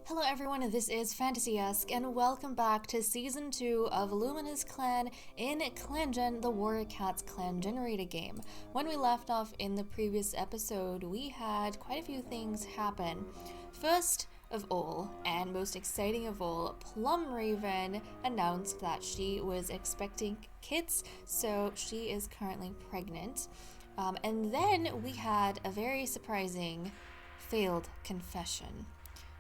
Hello everyone, this is Fantasy-esque, and welcome back to Season 2 of Luminous Clan in ClanGen, the Warrior Cats clan generator game. When we left off in the previous episode, we had quite a few things happen. First of all, and most exciting of all, Plum Raven announced that she was expecting kids, so she is currently pregnant. And then we had a very surprising failed confession.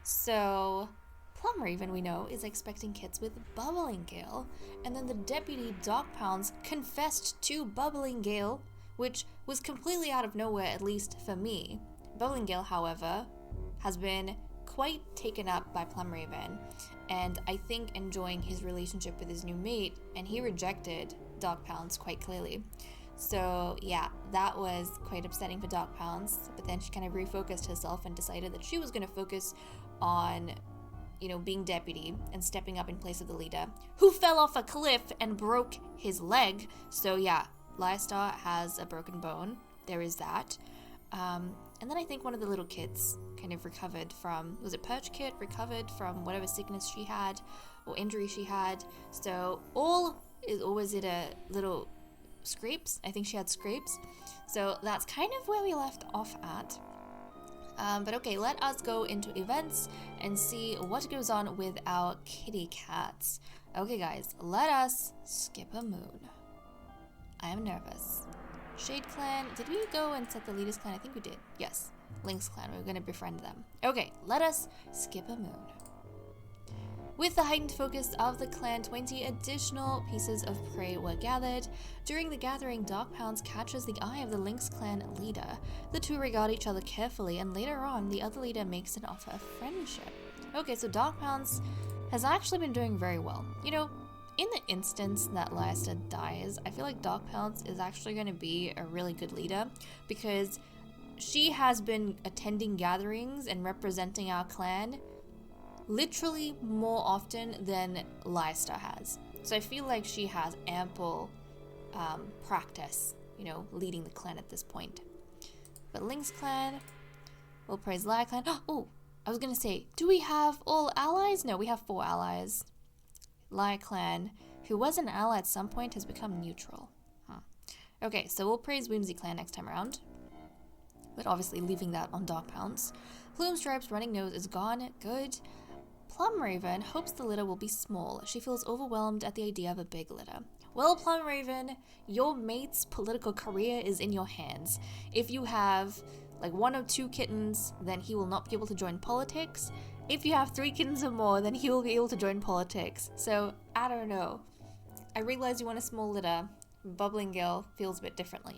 So, Plum Raven, we know, is expecting kids with Bubbling Gale, and then the deputy Dog Pounds confessed to Bubbling Gale, which was completely out of nowhere, at least for me. Bubbling Gale, however, has been quite taken up by Plum Raven, and I think enjoying his relationship with his new mate, and he rejected Dog Pounds quite clearly. So yeah, that was quite upsetting for Dog Pounds, but then she kind of refocused herself and decided that she was going to focus on, being deputy and stepping up in place of the leader, who fell off a cliff and broke his leg. So yeah, Lystar has a broken bone. There is that. And then I think one of the little kids kind of recovered from, was it Perch Kit? Recovered from whatever sickness she had or injury she had. So or was it a little scrapes? I think she had scrapes. So that's kind of where we left off at. But okay, let us go into events and see what goes on with our kitty cats. Okay guys, let us skip a moon. I am nervous. Shade Clan, did we go and set the leaders clan? I think we did. Yes. Lynx Clan, we're gonna befriend them. Okay, let us skip a moon. With the heightened focus of the clan, 20 additional pieces of prey were gathered. During the gathering, Dog Pounds catches the eye of the Lynx Clan leader. The two regard each other carefully, and later on, the other leader makes an offer of friendship. Okay, so Dog Pounds has actually been doing very well. In the instance that Lystar dies, I feel like Dog Pounds is actually going to be a really good leader, because she has been attending gatherings and representing our clan literally more often than Lystar has. So I feel like she has ample practice, leading the clan at this point. But Lynx Clan will praise Lai Clan. Oh, I was gonna say, do we have all allies? No, we have 4 allies. Lai Clan, who was an ally at some point, has become neutral. Okay, so we'll praise Whimsy Clan next time around, but obviously leaving that on Dog Pounds. Plumestripe's running nose is gone. Good. Plum Raven hopes the litter will be small. She feels overwhelmed at the idea of a big litter. Well, Plum Raven, your mate's political career is in your hands. If you have like 1 or 2 kittens, then he will not be able to join politics. If you have 3 kittens or more, then he will be able to join politics. So, I don't know. I realize you want a small litter. Bubbling Gale feels a bit differently,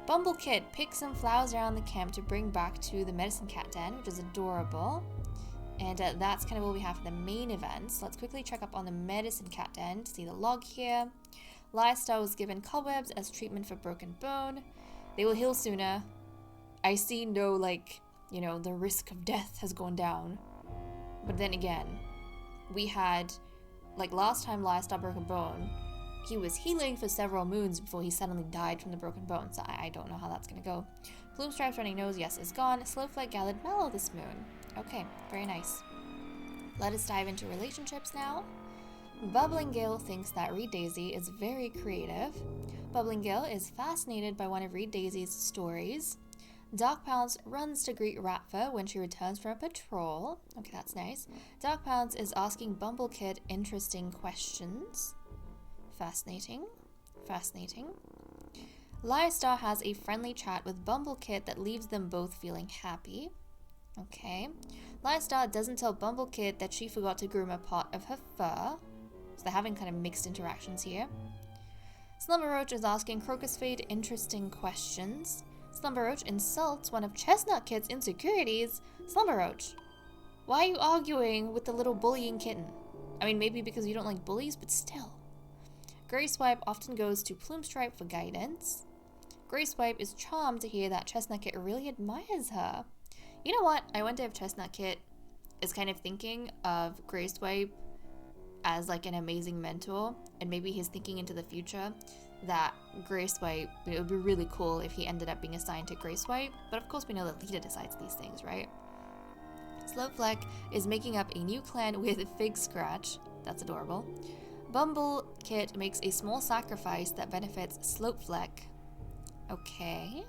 Bumble Kid picks some flowers around the camp to bring back to the Medicine Cat Den, which is adorable. And that's kind of what we have for the main events. Let's quickly check up on the Medicine Cat Den to see the log here. Lystar was given cobwebs as treatment for broken bone. They will heal sooner. I see no, the risk of death has gone down. But then again, we had, last time Lystar broke a bone, he was healing for several moons before he suddenly died from the broken bone, so I don't know how that's gonna go. Plumestripe's running nose, yes, is gone. Slowflake gathered mallow this moon. Okay, very nice. Let us dive into relationships now. Bubbling Gale thinks that Reed Daisy is very creative. Bubbling Gale is fascinated by one of Reed Daisy's stories. Dog Pounds runs to greet Ratfa when she returns from a patrol. Okay, that's nice. Dog Pounds is asking Bumble Kid interesting questions. Fascinating. Lystar has a friendly chat with Bumble Kid that leaves them both feeling happy. Okay. Lystar doesn't tell Bumble Kid that she forgot to groom a part of her fur. So they're having kind of mixed interactions here. Slumber Roach is asking Crocus Fade interesting questions. Slumber Roach insults one of Chestnut Kid's insecurities. Slumber Roach, why are you arguing with the little bullying kitten? I mean, maybe because you don't like bullies, but still. Grey Swipe often goes to Plumestripe for guidance. Grey Swipe is charmed to hear that Chestnut Kit really admires her. You know what? I wonder if Chestnut Kit is kind of thinking of Grey Swipe as an amazing mentor, and maybe he's thinking into the future that Grey Swipe, it would be really cool if he ended up being assigned to Grey Swipe, but of course we know that Lita decides these things, right? Slowfleck is making up a new clan with Fig Scratch. That's adorable. Bumblecit makes a small sacrifice that benefits Slowfleck. Okay.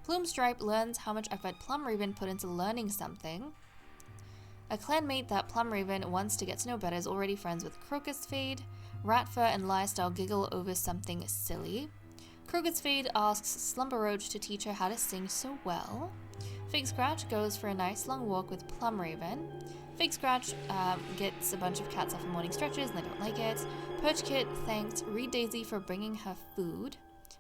Plumestripe learns how much effort Plumraven put into learning something. A clanmate that Plumraven wants to get to know better is already friends with Crocusfade. Ratfur and Lifestyle giggle over something silly. Crocusfade asks Slumberroach to teach her how to sing so well. Fig Scratch goes for a nice long walk with Plumraven. Fig Scratch gets a bunch of cats off for morning stretches and they don't like it. Perchkit thanks Reed Daisy for bringing her food.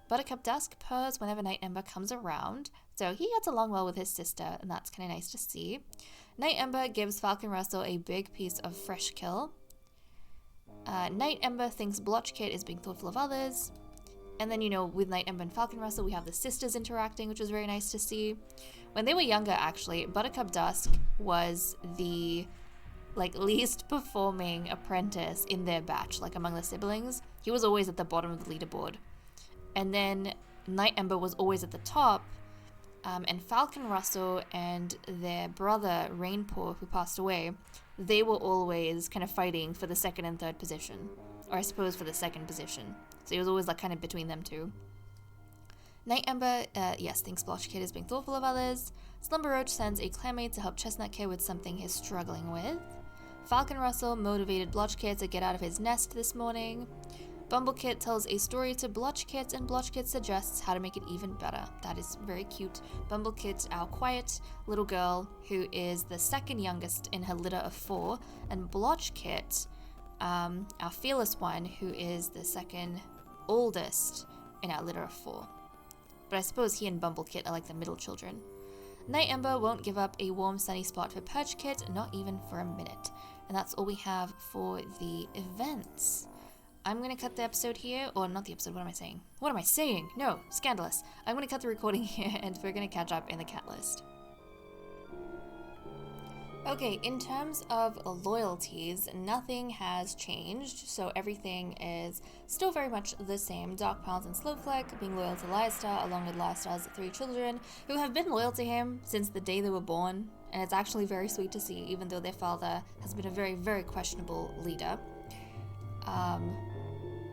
Buttercup Dusk purrs whenever Night Ember comes around, so he gets along well with his sister, and that's kind of nice to see. Night Ember gives Falcon Russell a big piece of fresh kill. Night Ember thinks Blotchkit is being thoughtful of others. And then, you know, with Night Ember and Falcon Russell, we have the sisters interacting, which was very nice to see. When they were younger, actually, Buttercup Dusk was the, least performing apprentice in their batch, among the siblings. He was always at the bottom of the leaderboard. And then Night Ember was always at the top. And Falcon Russell and their brother, Rainpaw, who passed away, they were always kind of fighting for the second and third position. Or I suppose for the second position. So he was always kind of between them two. Night Ember, yes, thinks Blotchkit is being thoughtful of others. Slumberroach sends a clanmate to help Chestnut Kid with something he's struggling with. Falcon Russell motivated Blotchkit to get out of his nest this morning. Bumblekit tells a story to Blotchkit, and Blotchkit suggests how to make it even better. That is very cute. Bumblekit, our quiet little girl, who is the second youngest in her litter of 4, and Blotchkit, our fearless one, who is the second oldest in our litter of 4. But I suppose he and Bumblekit are like the middle children. Night Ember won't give up a warm sunny spot for Perchkit, not even for a minute. And that's all we have for the events. I'm going to cut the episode here, or not the episode, what am I saying? What am I saying? No, scandalous. I'm going to cut the recording here, and we're going to catch up in the cat list. Okay, in terms of loyalties, nothing has changed, so everything is still very much the same. Dark Pounds and Slowfleck being loyal to Lystar, along with Lystar's 3 children, who have been loyal to him since the day they were born, and it's actually very sweet to see, even though their father has been a very, very questionable leader.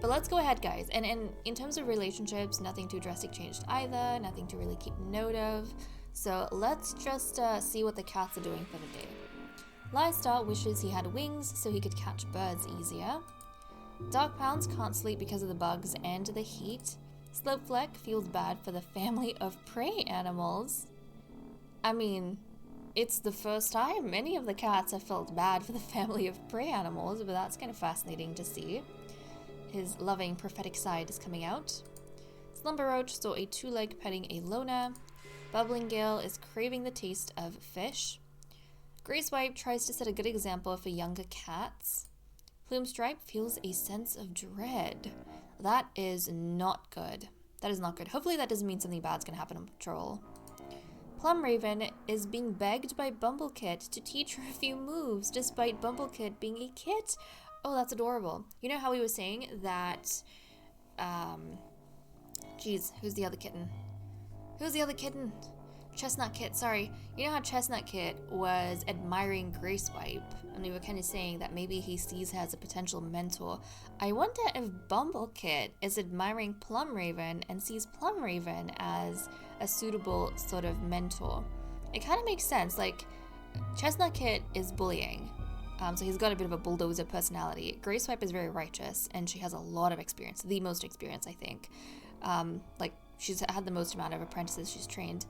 But let's go ahead, guys. And in terms of relationships, nothing too drastic changed either, nothing to really keep note of. So let's just see what the cats are doing for the day. Lystar wishes he had wings so he could catch birds easier. Dark Pounds can't sleep because of the bugs and the heat. Slowfleck feels bad for the family of prey animals. I mean, it's the first time any of the cats have felt bad for the family of prey animals, but that's kind of fascinating to see. His loving prophetic side is coming out. Slumberroach saw a 2-leg petting a loner. Bubbling Gale is craving the taste of fish. Gracewipe tries to set a good example for younger cats. Plumestripe feels a sense of dread. That is not good. That is not good. Hopefully that doesn't mean something bad's gonna happen on patrol. Plumraven is being begged by Bumblekit to teach her a few moves, despite Bumblekit being a kit. Oh, that's adorable. You know how we were saying that, geez, who's the other kitten? Who's the other kitten? Chestnut Kit, sorry. You know how Chestnut Kit was admiring Gracewipe, and we were kind of saying that maybe he sees her as a potential mentor. I wonder if Bumblekit is admiring Plumraven and sees Plumraven as a suitable sort of mentor. It kind of makes sense. Chestnut Kit is bullying. So he's got a bit of a bulldozer personality. Gracewipe is very righteous, and she has a lot of experience, the most experience, I think. She's had the most amount of apprentices she's trained.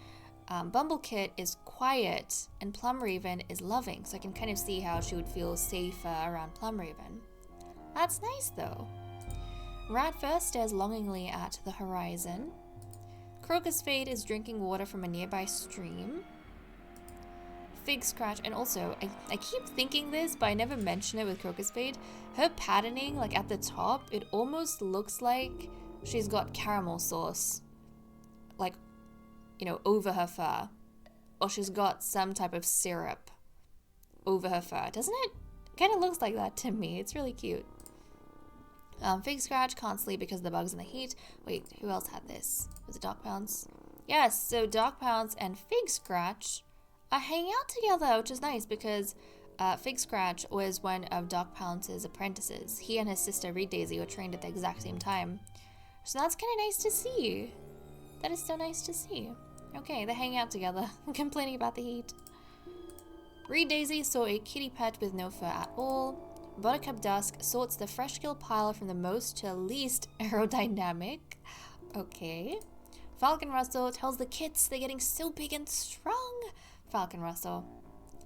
Bumblekit is quiet, and Plumraven is loving, so I can kind of see how she would feel safer around Plumraven. That's nice, though. Ratfur stares longingly at the horizon. Crocusfade is drinking water from a nearby stream. Fig Scratch, and also, I keep thinking this, but I never mention it with Crocusfade. Her patterning, at the top, it almost looks like she's got caramel sauce, over her fur. Or she's got some type of syrup over her fur. Doesn't it? Kind of looks like that to me. It's really cute. Fig Scratch can't sleep because of the bugs and the heat. Wait, who else had this? Was it Dark Pounds? Yes, so Dark Pounds and Fig Scratch hanging out together, which is nice because Fig Scratch was one of Doc Pounce's apprentices. He and his sister Reed Daisy were trained at the exact same time. So that's kind of nice to see. That is so nice to see. Okay, they're hanging out together, complaining about the heat. Reed Daisy saw a kitty pet with no fur at all. Buttercup Dusk sorts the fresh kill pile from the most to least aerodynamic. Okay. Falcon Russell tells the kids they're getting so big and strong. Falcon Russell,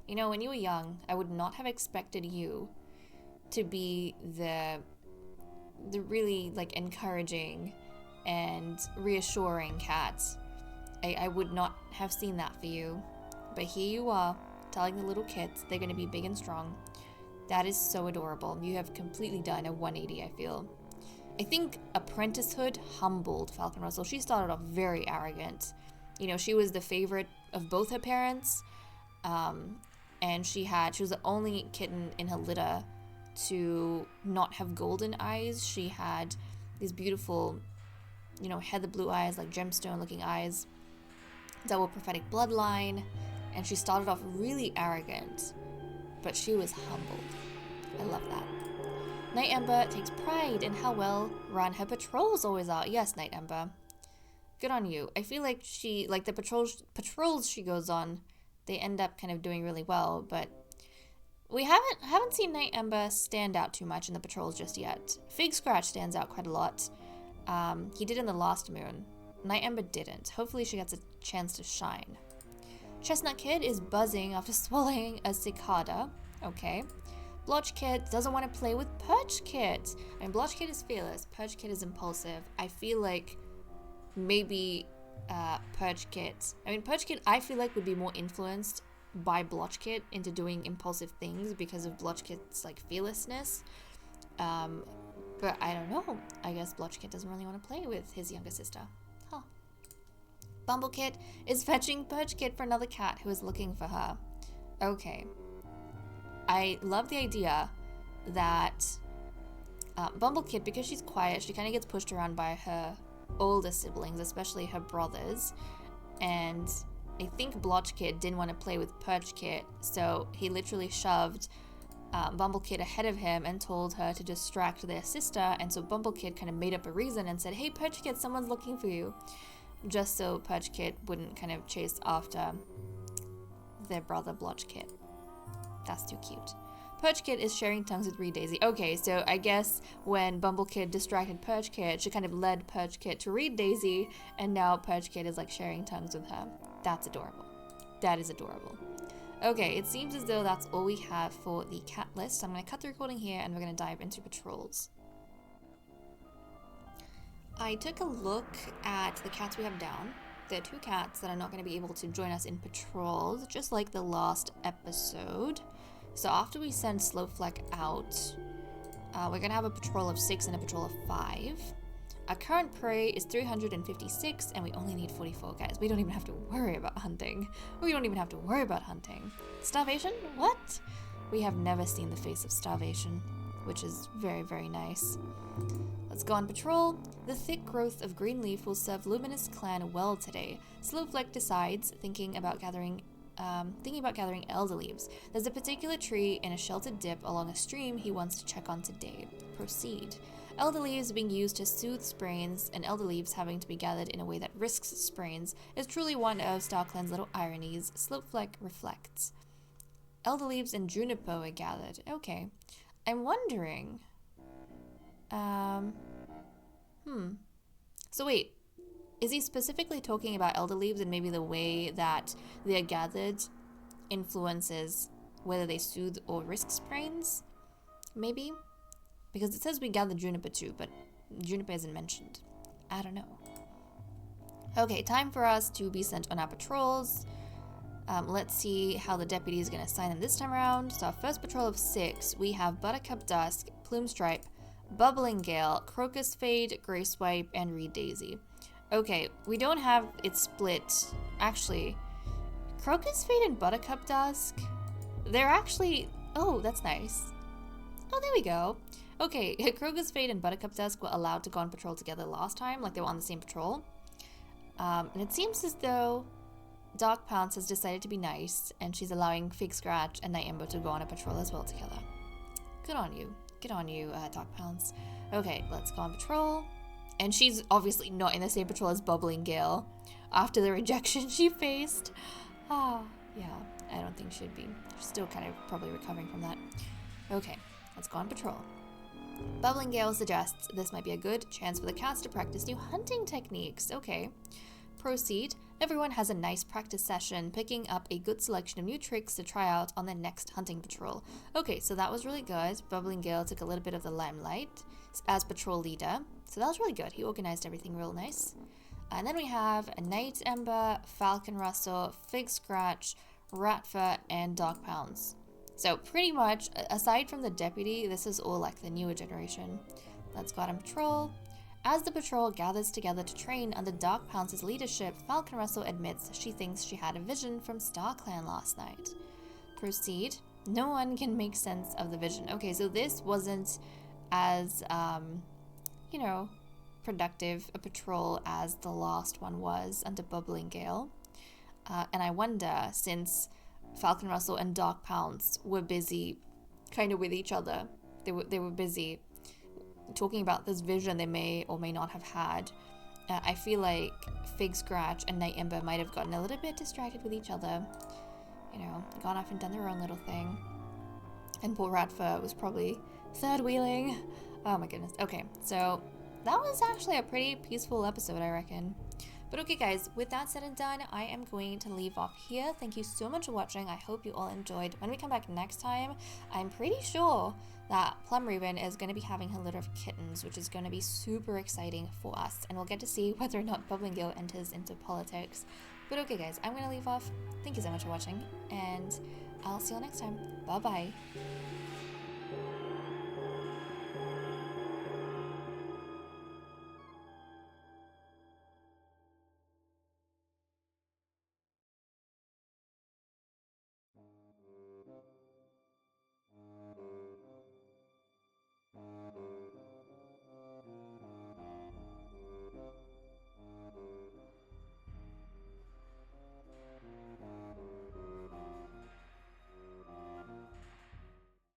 you know, when you were young, I would not have expected you to be the really, like, encouraging and reassuring cat. I would not have seen that for you. But here you are, telling the little kids they're going to be big and strong. That is so adorable. You have completely done a 180, I feel. I think apprenticehood humbled Falcon Russell. She started off very arrogant. You know, she was the favorite of both her parents. And she was the only kitten in her litter to not have golden eyes. She had these beautiful, you know, heather blue eyes, like gemstone looking eyes. Double prophetic bloodline. And she started off really arrogant, but she was humbled. I love that. Night Ember takes pride in how well run her patrols always are. Yes, Night Ember. Good on you. I feel like the patrols she goes on, they end up kind of doing really well, but we haven't seen Night Ember stand out too much in the patrols just yet. Fig Scratch stands out quite a lot. He did in the last moon. Night Ember didn't. Hopefully she gets a chance to shine. Chestnut Kid is buzzing after swallowing a cicada. Okay. Blotch Kid doesn't want to play with Perch Kid. I mean, Blotch Kid is fearless. Perch Kid is impulsive. I feel like maybe Perch Kid. Perch Kid I feel like would be more influenced by Blotch Kid into doing impulsive things because of Blotch Kid's like fearlessness. But I don't know. I guess Blotch Kid doesn't really want to play with his younger sister. Huh. Bumble Kid is fetching Perch Kid for another cat who is looking for her. Okay. I love the idea that Bumble Kid, because she's quiet, she kind of gets pushed around by her older siblings, especially her brothers. And I think Blotch Kid didn't want to play with Perch Kid, so he literally shoved Bumble Kid ahead of him and told her to distract their sister. And so Bumble Kid kind of made up a reason and said, "Hey, Perch Kid, someone's looking for you." Just so Perch Kid wouldn't kind of chase after their brother Blotch Kid. That's too cute. Perch Kid is sharing tongues with Reed Daisy. Okay, so I guess when Bumble Kid distracted Perch Kid, she kind of led Perch Kid to Reed Daisy, and now Perch Kid is like sharing tongues with her. That's adorable. That is adorable. Okay, it seems as though that's all we have for the cat list. So I'm going to cut the recording here and we're going to dive into patrols. I took a look at the cats we have down. There are 2 cats that are not going to be able to join us in patrols, just like the last episode. So after we send Slowfleck out, we're going to have a patrol of 6 and a patrol of 5. Our current prey is 356, and we only need 44, guys. We don't even have to worry about hunting. We don't even have to worry about hunting. Starvation? What? We have never seen the face of starvation, which is very, very nice. Let's go on patrol. The thick growth of green leaf will serve Luminous Clan well today. Slowfleck decides, thinking about gathering elder leaves. There's a particular tree in a sheltered dip along a stream he wants to check on today. Proceed. Elder leaves being used to soothe sprains, and elder leaves having to be gathered in a way that risks sprains is truly one of StarClan's little ironies. Slowfleck reflects. Elder leaves and juniper are gathered. Okay. I'm wondering... So wait, is he specifically talking about elder leaves and maybe the way that they are gathered influences whether they soothe or risk sprains? Maybe? Because it says we gather juniper too, but juniper isn't mentioned. I don't know. Okay, time for us to be sent on our patrols. Let's see how the deputy is going to assign them this time around. So our first patrol of 6, we have Buttercup Dusk, Plume Stripe, Bubbling Gale, Crocus Fade, Grey Swipe, and Reed Daisy. Okay, we don't have it split. Actually, Crocus Fade and Buttercup Dusk, they're actually... Oh, that's nice. Oh, there we go. Okay, Crocus Fade and Buttercup Dusk were allowed to go on patrol together last time, like they were on the same patrol. And it seems as though Dark Pounce has decided to be nice, and she's allowing Fig Scratch and Night Ember to go on a patrol as well together. Good on you. Good on you, Dark Pounce. Okay, let's go on patrol. And she's obviously not in the same patrol as Bubbling Gale after the rejection she faced. Ah, yeah, I don't think she'd be. She's still kind of probably recovering from that. Okay, let's go on patrol. Bubbling Gale suggests this might be a good chance for the cats to practice new hunting techniques. Okay, proceed. Everyone has a nice practice session, picking up a good selection of new tricks to try out on their next hunting patrol. Okay, so that was really good. Bubbling Gale took a little bit of the limelight as patrol leader. So that was really good. He organized everything real nice. And then we have a Night Ember, Falcon Rustle, Fig Scratch, Ratfur, and Dark Pounce. So pretty much, aside from the deputy, this is all like the newer generation. Let's go out on patrol. As the patrol gathers together to train under Dark Pounce's leadership, Falcon Rustle admits she thinks she had a vision from Star Clan last night. Proceed. No one can make sense of the vision. Okay, so this wasn't as, you know, productive a patrol as the last one was under Bubbling Gale. And I wonder, since Falcon Rustle and Dark Pounce were busy kind of with each other, they were busy talking about this vision they may or may not have had. I feel like Fig Scratch and Night Ember might have gotten a little bit distracted with each other, you know, gone off and done their own little thing. And poor Ratfur was probably third wheeling. Oh my goodness. Okay, so that was actually a pretty peaceful episode, I reckon. But okay guys, with that said and done, I am going to leave off here. Thank you so much for watching. I hope you all enjoyed. When we come back next time, I'm pretty sure that Plum Raven is going to be having her litter of kittens, which is going to be super exciting for us. And we'll get to see whether or not Bubbling Gale enters into politics. But okay guys, I'm going to leave off. Thank you so much for watching, and I'll see you all next time. Bye bye.